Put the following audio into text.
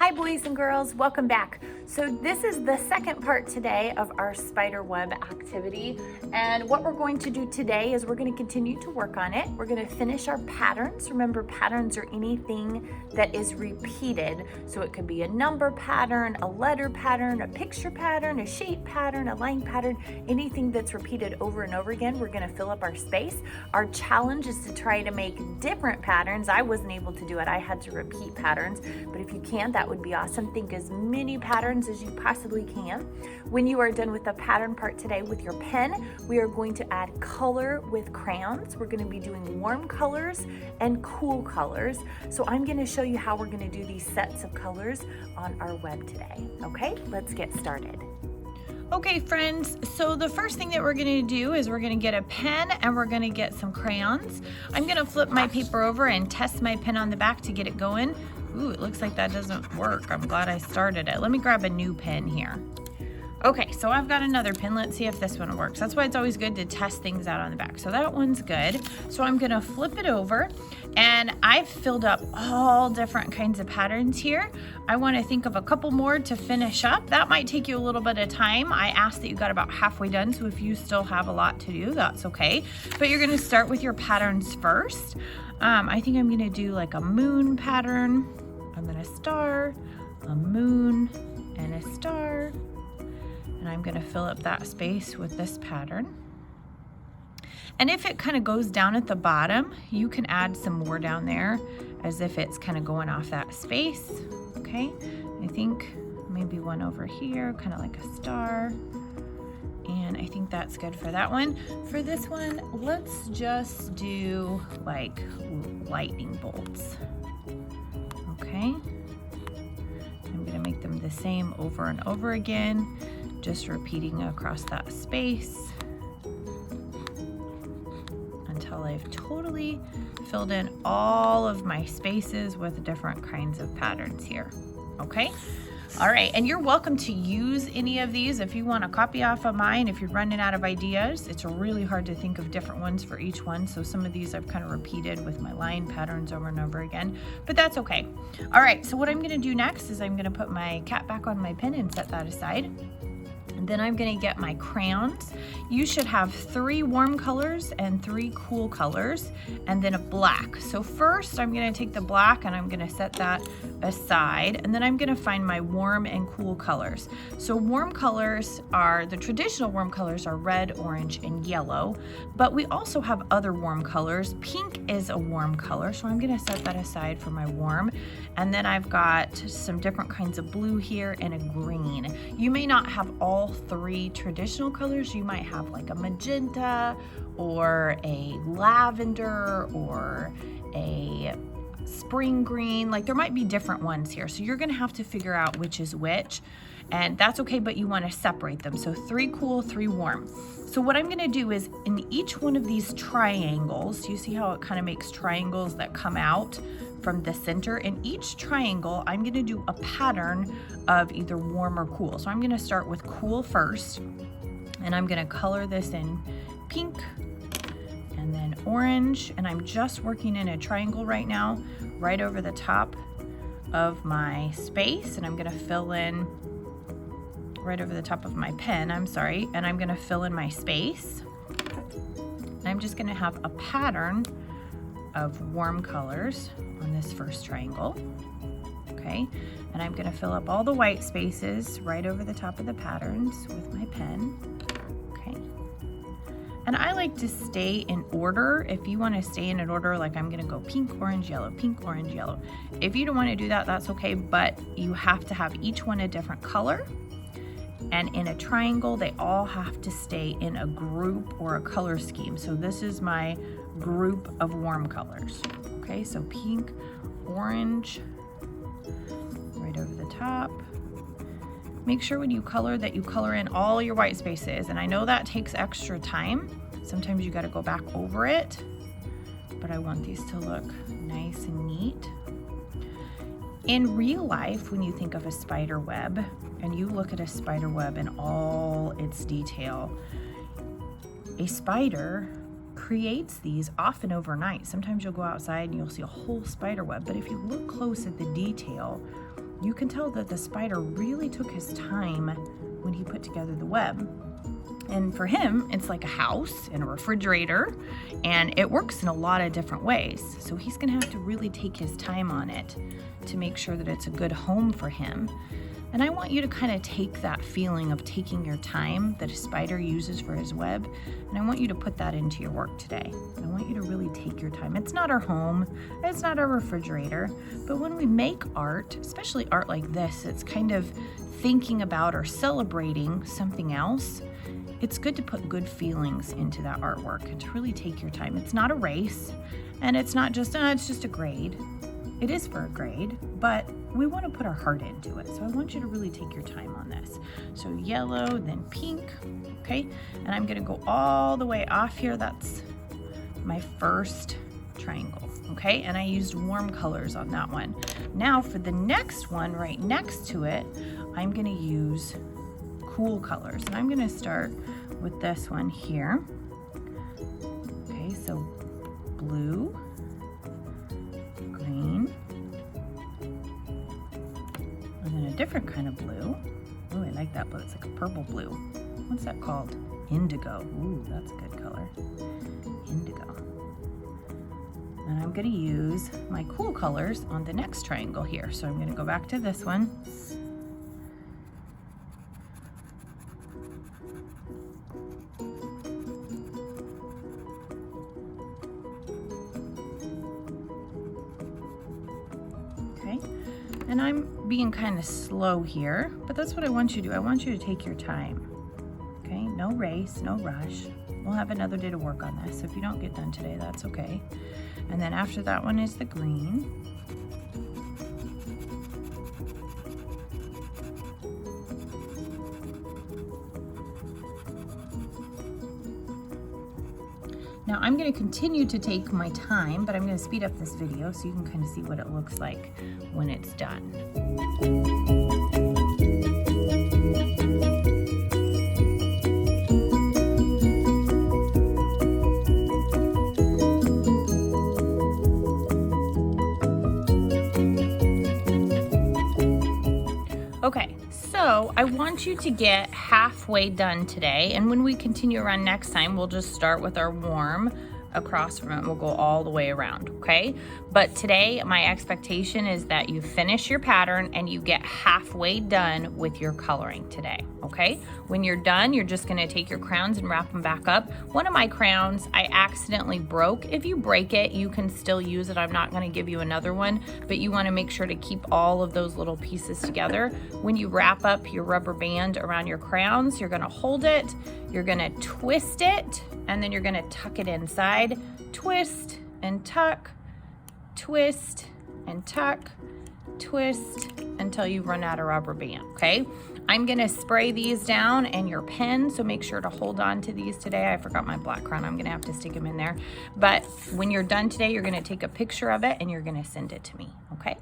Hi boys and girls, welcome back. So this is the second part today of our spider web activity, and what we're going to do today is we're going to continue to work on it. We're going to finish our patterns. Remember, patterns are anything that is repeated. So it could be a number pattern, a letter pattern, a picture pattern, a shape pattern, a line pattern, anything that's repeated over and over again. We're going to fill up our space. Our challenge is to try to make different patterns. I wasn't able to do it. I had to repeat patterns, but if you can, that would be awesome. Think as many patterns as you possibly can. When you are done with the pattern part today with your pen, we are going to add color with crayons. We're going to be doing warm colors and cool colors. So I'm going to show you how we're going to do these sets of colors on our web today. Okay, let's get started. Okay friends, so the first thing that we're going to do is we're going to get a pen and we're going to get some crayons. I'm going to flip my paper over and test my pen on the back to get it going. Ooh, it looks like that doesn't work. I'm glad I started it. Let me grab a new pen here. Okay, so I've got another pen. Let's see if this one works. That's why it's always good to test things out on the back. So that one's good. So I'm gonna flip it over, and I've filled up all different kinds of patterns here. I wanna think of a couple more to finish up. That might take you a little bit of time. I asked that you got about halfway done, so if you still have a lot to do, that's okay. But you're gonna start with your patterns first. I think I'm gonna do like a moon pattern, and then a star, a moon, and a star. And I'm going to fill up that space with this pattern. And if it kind of goes down at the bottom, you can add some more down there as if it's kind of going off that space. Okay, I think maybe one over here, kind of like a star. And I think that's good for that one. For this one, let's just do like lightning bolts. Okay, I'm going to make them the same over and over again. Just repeating across that space until I've totally filled in all of my spaces with different kinds of patterns here. Okay? All right, and you're welcome to use any of these if you want to copy off of mine. If you're running out of ideas, it's really hard to think of different ones for each one. So some of these I've kind of repeated with my line patterns over and over again, but that's okay. All right, so what I'm going to do next is I'm going to put my cap back on my pen and set that aside. And then I'm going to get my crayons. You should have 3 warm colors and 3 cool colors, and then a black. So first I'm going to take the black and I'm going to set that aside, and then I'm going to find my warm and cool colors. So warm colors are, the traditional warm colors are red, orange, and yellow, but we also have other warm colors. Pink is a warm color, so I'm going to set that aside for my warm. And then I've got some different kinds of blue here and a green. You may not have all 3 traditional colors. You might have like a magenta or a lavender or a spring green. Like there might be different ones here. So you're gonna have to figure out which is which, and that's okay, but you wanna separate them. So 3 cool, 3 warm. So what I'm gonna do is in each one of these triangles, you see how it kind of makes triangles that come out from the center? In each triangle, I'm gonna do a pattern of either warm or cool. So I'm gonna start with cool first, and I'm gonna color this in pink and then orange, and I'm just working in a triangle right now, right over the top of my space, and I'm gonna fill in right over the top of my pen, and I'm gonna fill in my space. And I'm just gonna have a pattern of warm colors on this first triangle. Okay, and I'm going to fill up all the white spaces right over the top of the patterns with my pen. Okay, and I like to stay in order. If you want to stay in an order, like I'm going to go pink, orange, yellow, pink, orange, yellow. If you don't want to do that, that's okay, but you have to have each one a different color. And in a triangle, they all have to stay in a group or a color scheme. So this is my group of warm colors. Okay, so pink, orange, right over the top. Make sure when you color that you color in all your white spaces. And I know that takes extra time. Sometimes you got to go back over it, but I want these to look nice and neat. In real life, when you think of a spider web and you look at a spider web in all its detail, a spider creates these often overnight. Sometimes you'll go outside and you'll see a whole spider web, but if you look close at the detail, you can tell that the spider really took his time when he put together the web. And for him, it's like a house and a refrigerator, and it works in a lot of different ways. So he's gonna have to really take his time on it to make sure that it's a good home for him. And I want you to kind of take that feeling of taking your time that a spider uses for his web, and I want you to put that into your work today. I want you to really take your time. It's not our home, it's not our refrigerator, but when we make art, especially art like this, it's kind of thinking about or celebrating something else. It's good to put good feelings into that artwork and to really take your time. It's not a race, and it's not just, it's just a grade. It is for a grade, but we want to put our heart into it. So I want you to really take your time on this. So yellow, then pink, okay? And I'm gonna go all the way off here. That's my first triangle, okay? And I used warm colors on that one. Now for the next one right next to it, I'm gonna use cool colors. And I'm gonna start with this one here. Okay, so blue, green, and then a different kind of blue. Oh, I like that blue. It's like a purple blue. What's that called? Indigo. Ooh, that's a good color. Indigo. And I'm gonna use my cool colors on the next triangle here. So I'm gonna go back to this one. And I'm being kind of slow here, but that's what I want you to do. I want you to take your time, okay? No race, no rush. We'll have another day to work on this. If you don't get done today, that's okay. And then after that one is the green. Now I'm going to continue to take my time, but I'm going to speed up this video so you can kind of see what it looks like when it's done. Okay, so I want you to get halfway done today, and when we continue around next time, we'll just start with our warm across from it. We'll go all the way around, okay? But today, my expectation is that you finish your pattern and you get halfway done with your coloring today, okay? When you're done, you're just gonna take your crowns and wrap them back up. One of my crowns, I accidentally broke. If you break it, you can still use it. I'm not gonna give you another one, but you wanna make sure to keep all of those little pieces together. When you wrap up your rubber band around your crowns, you're gonna hold it, you're gonna twist it, and then you're gonna tuck it inside, twist and tuck, twist and tuck, twist until you run out of rubber band, okay? I'm gonna spray these down in your pen, so make sure to hold on to these today. I forgot my black crown, I'm gonna have to stick them in there. But when you're done today, you're gonna take a picture of it and you're gonna send it to me, okay?